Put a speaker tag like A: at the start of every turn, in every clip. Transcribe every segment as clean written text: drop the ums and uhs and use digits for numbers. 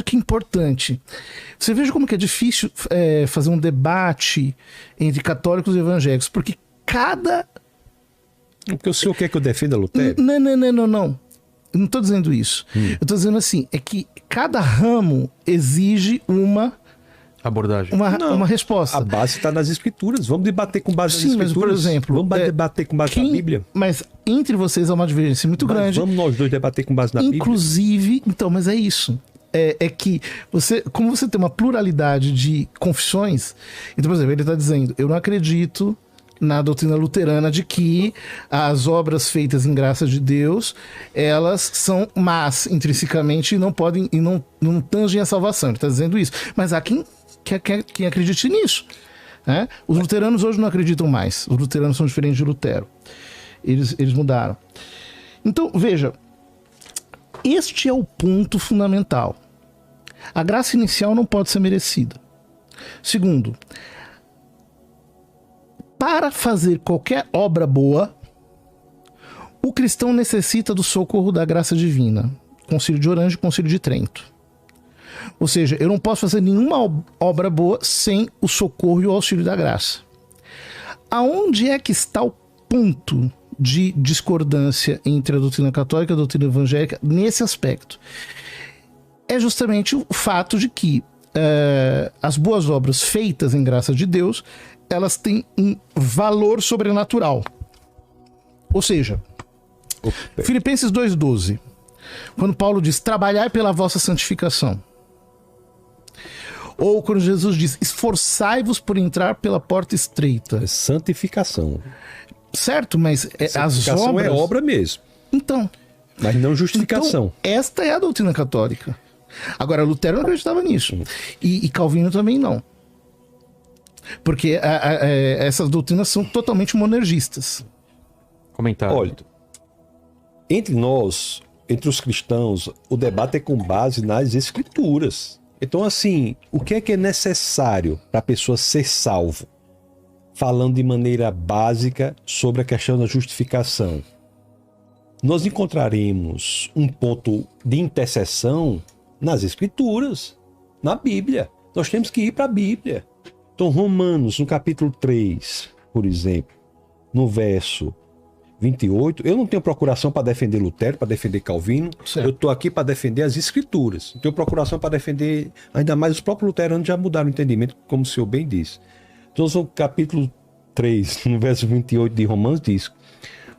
A: que é importante. Você veja como que é difícil fazer um debate entre católicos e evangélicos, porque cada...
B: Porque o senhor quer que eu defenda Lutero?
A: Não. Eu não estou dizendo isso. Eu estou dizendo assim, é que cada ramo exige uma
C: abordagem.
A: Uma resposta.
B: A base está nas escrituras. Vamos debater com base nas
A: Sim,
B: escrituras.
A: mas, por exemplo...
B: Vamos debater com base na Bíblia.
A: Mas entre vocês há uma divergência muito grande.
B: Vamos nós dois debater com base na Bíblia.
A: Inclusive, então, mas é isso. É que como você tem uma pluralidade de confissões, então, por exemplo, ele está dizendo, eu não acredito na doutrina luterana de que as obras feitas em graça de Deus, elas são más intrinsecamente e não podem e não tangem a salvação. Ele está dizendo isso. Mas há quem acredite nisso, né? Os luteranos hoje não acreditam mais. Os luteranos são diferentes de Lutero. Eles mudaram. Então, veja, este é o ponto fundamental. A graça inicial não pode ser merecida. Segundo, para fazer qualquer obra boa, o cristão necessita do socorro da graça divina. Concílio de Orange e Concílio de Trento. Ou seja, eu não posso fazer nenhuma obra boa sem o socorro e o auxílio da graça. Aonde é que está o ponto de discordância entre a doutrina católica e a doutrina evangélica nesse aspecto? É justamente o fato de que as boas obras feitas em graça de Deus, elas têm um valor sobrenatural. Ou seja, Filipenses 2,12, quando Paulo diz, trabalhai pela vossa santificação. Ou quando Jesus diz, esforçai-vos por entrar pela porta estreita.
B: É santificação.
A: Certo, mas as obras...
B: é obra mesmo.
A: Então...
B: Mas não justificação.
A: Então, esta é a doutrina católica. Agora, Lutero não acreditava nisso. E Calvino também não. Porque essas doutrinas são totalmente monergistas.
C: Comentário.
B: Olha, entre nós, entre os cristãos, o debate é com base nas escrituras. Então, assim, o que é necessário para a pessoa ser salvo? Falando de maneira básica sobre a questão da justificação. Nós encontraremos um ponto de interseção nas escrituras, na Bíblia. Nós temos que ir para a Bíblia. Então, Romanos, no capítulo 3, por exemplo, no verso 28, eu não tenho procuração para defender Lutero, para defender Calvino,
A: certo.
B: Eu estou aqui para defender as escrituras. Não tenho procuração para defender, ainda mais os próprios luteranos já mudaram o entendimento, como o senhor bem disse. Então, no capítulo 3, no verso 28 de Romanos, diz: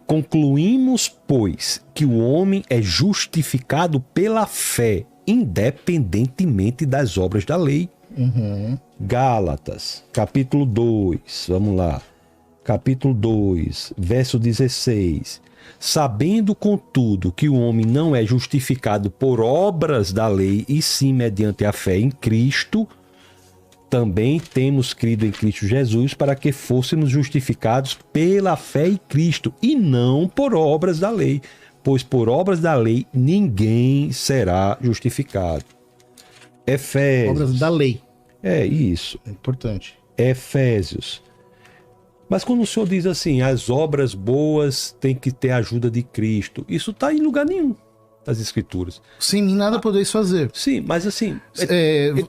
B: concluímos, pois, que o homem é justificado pela fé, independentemente das obras da lei. Gálatas, capítulo 2, vamos lá. Capítulo 2, verso 16. Sabendo, contudo, que o homem não é justificado por obras da lei, e sim mediante a fé em Cristo, também temos crido em Cristo Jesus para que fôssemos justificados pela fé em Cristo, e não por obras da lei, pois por obras da lei ninguém será justificado. Efésios.
A: Obras da lei.
B: É isso.
A: É importante.
B: Efésios. Mas quando o senhor diz assim, as obras boas têm que ter a ajuda de Cristo, isso está em lugar nenhum das Escrituras.
A: Sem mim nada podeis fazer.
B: Sim, mas assim...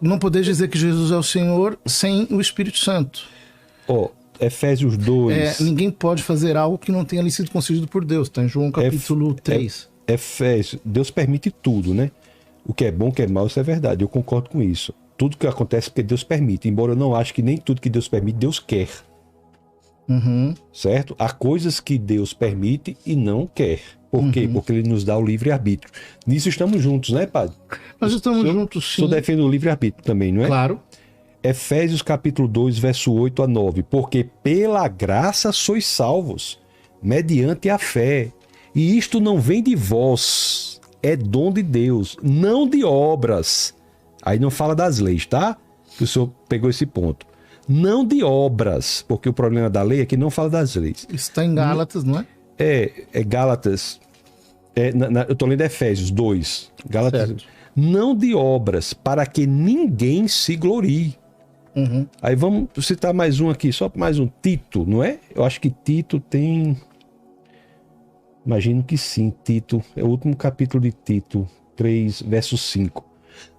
A: não podeis dizer que Jesus é o Senhor sem o Espírito Santo.
B: Efésios 2...
A: ninguém pode fazer algo que não tenha lhe sido concedido por Deus. Está em João capítulo 3.
B: Efésios, Deus permite tudo, né? O que é bom, o que é mal, isso é verdade. Eu concordo com isso. Tudo que acontece porque Deus permite. Embora eu não ache que nem tudo que Deus permite, Deus quer. Certo? Há coisas que Deus permite e não quer. Por quê? Porque Ele nos dá o livre-arbítrio. Nisso estamos juntos, né, padre?
A: Nós estamos juntos, sim.
B: O senhor defende o livre-arbítrio também, não é?
A: Claro.
B: Efésios capítulo 2, verso 8 a 9. Porque pela graça sois salvos, mediante a fé. E isto não vem de vós, é dom de Deus, não de obras. Aí não fala das leis, tá? Que o senhor pegou esse ponto. Não de obras, porque o problema da lei é que não fala das leis.
A: Isso está em Gálatas, não é?
B: É Gálatas. Eu estou lendo Efésios 2. Gálatas.
A: Certo.
B: Não de obras, para que ninguém se glorie. Aí vamos citar mais um aqui, só mais um. Tito, não é? Eu acho que Tito tem... Imagino que sim, Tito. É o último capítulo de Tito, 3, verso 5.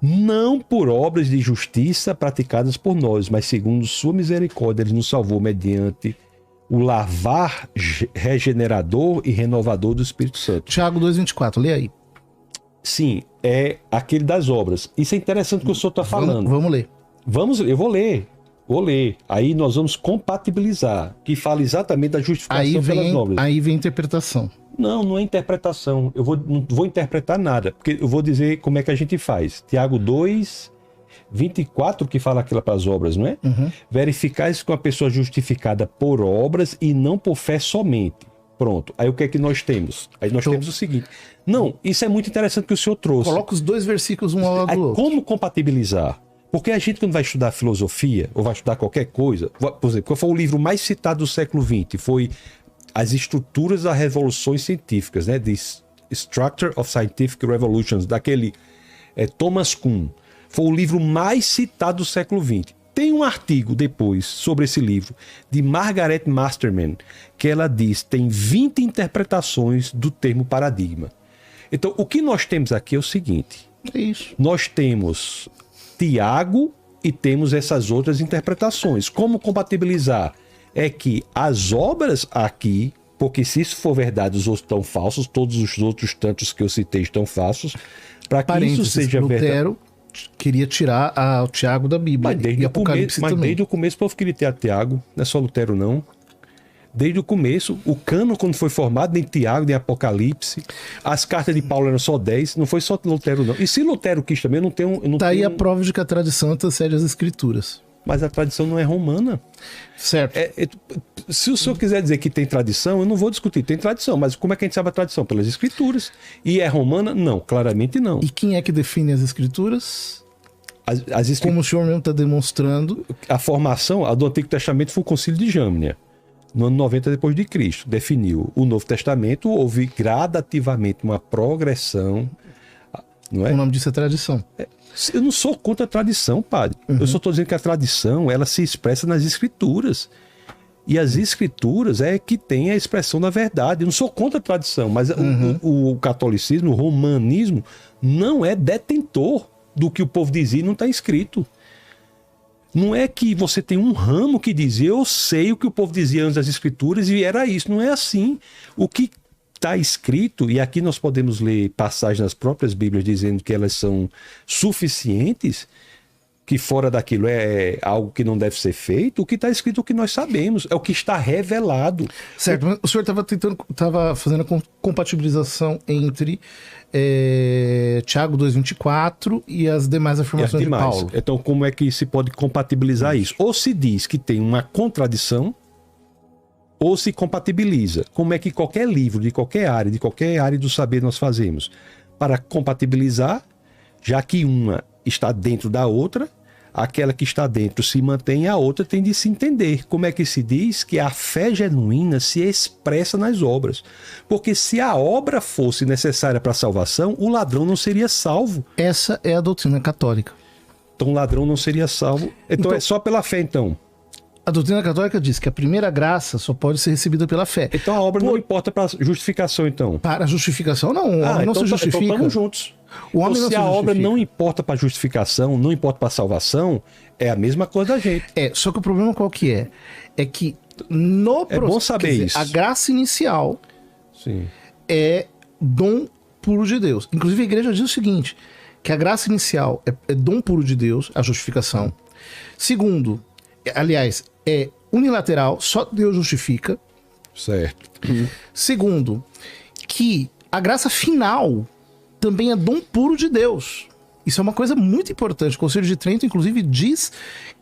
B: não por obras de justiça praticadas por nós, mas segundo sua misericórdia, ele nos salvou mediante o lavar regenerador e renovador do Espírito Santo.
A: Tiago 2,24, lê aí.
B: Sim, é aquele das obras. Isso é interessante que o senhor está falando.
A: Vamos ler.
B: Eu vou ler. Aí nós vamos compatibilizar, que fala exatamente da justificação pelas obras.
A: Aí vem a interpretação.
B: Não é interpretação. Não vou interpretar nada, porque eu vou dizer como é que a gente faz. Tiago 2:24, que fala aquilo para as obras, não é?
A: Uhum.
B: Verificais que uma pessoa justificada por obras e não por fé somente. Pronto. Aí o que é que nós temos? Aí nós temos o seguinte. Não, isso é muito interessante que o senhor trouxe.
A: Coloca os dois versículos um ao lado do outro.
B: Como compatibilizar? Porque a gente, quando vai estudar filosofia, ou vai estudar qualquer coisa, por exemplo, qual foi o livro mais citado do século XX? Foi As Estruturas das Revoluções Científicas, né? The Structure of Scientific Revolutions, daquele Thomas Kuhn. Foi o livro mais citado do século XX. Tem um artigo depois sobre esse livro, de Margaret Masterman, que ela diz que tem 20 interpretações do termo paradigma. Então, o que nós temos aqui é o seguinte.
A: É isso.
B: Nós temos Tiago e temos essas outras interpretações. Como compatibilizar? É que as obras aqui, porque se isso for verdade, os outros estão falsos, todos os outros tantos que eu citei estão falsos, para que isso seja verdade.
A: Lutero queria tirar o Tiago da Bíblia.
B: Mas desde o começo o povo queria ter a Tiago, não é só Lutero não. Desde o começo, o cânon, quando foi formado, nem Tiago, nem Apocalipse, as cartas de Paulo eram só 10, não foi só Lutero não. E se Lutero quis também, não tem um...
A: aí a prova de que a tradição antecede as escrituras.
B: Mas a tradição não é romana.
A: Certo.
B: Se o senhor quiser dizer que tem tradição, eu não vou discutir. Tem tradição, mas como é que a gente sabe a tradição? Pelas escrituras. E é romana? Não, claramente não.
A: E quem é que define as escrituras? Como o senhor mesmo está demonstrando.
B: A formação do Antigo Testamento foi o Concílio de Jâmnia, no ano 90 depois de Cristo. Definiu o Novo Testamento, houve gradativamente uma progressão. Não é?
A: O nome disso é tradição.
B: Eu não sou contra a tradição, padre. Eu só estou dizendo que a tradição, ela se expressa nas escrituras. E as escrituras é que tem a expressão da verdade. Eu não sou contra a tradição, mas o catolicismo, o romanismo, não é detentor do que o povo dizia e não está escrito. Não é que você tem um ramo que diz, eu sei o que o povo dizia antes das escrituras e era isso. Não é assim. O que está escrito, e aqui nós podemos ler passagens nas próprias Bíblias dizendo que elas são suficientes, que fora daquilo é algo que não deve ser feito. O que está escrito é o que nós sabemos, é o que está revelado.
A: Certo, mas o senhor estava fazendo a compatibilização entre Tiago 2,24 e as demais afirmações de Paulo.
B: Então, como é que se pode compatibilizar isso? Ou se diz que tem uma contradição, ou se compatibiliza. Como é que qualquer livro, de qualquer área do saber nós fazemos? Para compatibilizar, já que uma está dentro da outra, aquela que está dentro se mantém, a outra tem de se entender. Como é que se diz que a fé genuína se expressa nas obras? Porque se a obra fosse necessária para a salvação, o ladrão não seria salvo.
A: Essa é a doutrina católica.
B: Então o ladrão não seria salvo. Então é só pela fé, então.
A: A doutrina católica diz que a primeira graça só pode ser recebida pela fé.
B: Então a obra não importa para a justificação, então?
A: Para a justificação, não. O homem não se justifica. Então
B: estamos juntos. O homem se a obra não importa para a justificação, não importa para a salvação, é a mesma coisa da gente.
A: Só que o problema qual que é? É que no
B: processo... É bom saber isso.
A: A graça inicial é dom puro de Deus. Inclusive a igreja diz o seguinte, que a graça inicial é dom puro de Deus, a justificação. Segundo, aliás, é unilateral, só Deus justifica.
B: Certo.
A: Segundo, que a graça final também é dom puro de Deus. Isso é uma coisa muito importante. O Concílio de Trento, inclusive, diz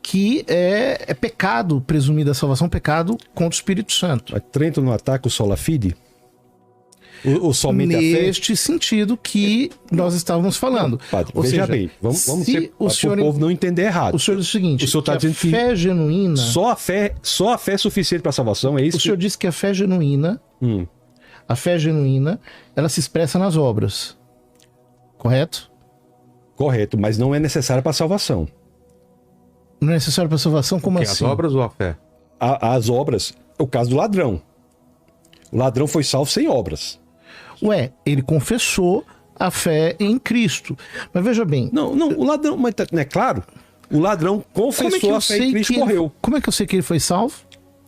A: que é pecado presumir da salvação, pecado contra o Espírito Santo.
B: Mas Trento não ataca o sola fide? Ou somente a fé?
A: Neste sentido que nós estávamos falando.
B: Não, padre, veja bem, vamos ser, para o povo não entender errado.
A: O senhor diz o seguinte,
B: o senhor está dizendo que
A: fé genuína...
B: Só a fé é suficiente para a salvação, é isso?
A: O senhor disse que a fé genuína, ela se expressa nas obras. Correto?
B: Correto, mas não é necessária para a salvação.
A: Não é necessário para a salvação? Como assim?
C: As obras ou a fé?
B: As obras, o caso do ladrão. O ladrão foi salvo sem obras.
A: Ele confessou a fé em Cristo. Mas veja bem...
B: Não, o ladrão... Mas não é claro? O ladrão confessou a fé em Cristo e morreu.
A: Como é que eu sei que ele foi salvo?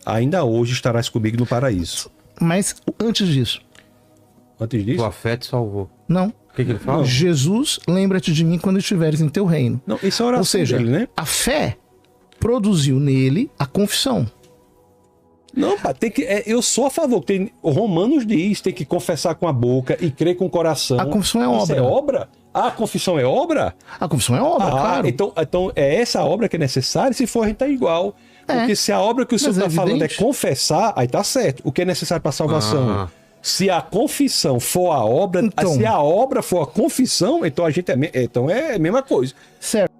B: Ainda hoje estarás comigo no paraíso.
A: Mas antes disso...
B: Antes disso?
C: Tua fé te salvou.
A: Não.
C: O que ele fala?
B: Não.
A: Jesus, lembra-te de mim quando estiveres em teu reino.
B: Não, isso é a oração
A: Ou seja,
B: dele, né?
A: a fé produziu nele a confissão.
B: Não, pá, tem que, eu sou a favor. O Romanos diz, tem que confessar com a boca e crer com o coração.
A: A confissão é
B: Isso
A: obra.
B: é obra? Ah, a confissão é obra?
A: A confissão é obra, claro.
B: Então é essa obra que é necessária, se for a gente tá igual. Porque se a obra que o senhor está falando é confessar, aí tá certo. O que é necessário para salvação? Se a confissão for a obra,
A: Então,
B: se a obra for a confissão, então a gente então é a mesma coisa.
A: Certo.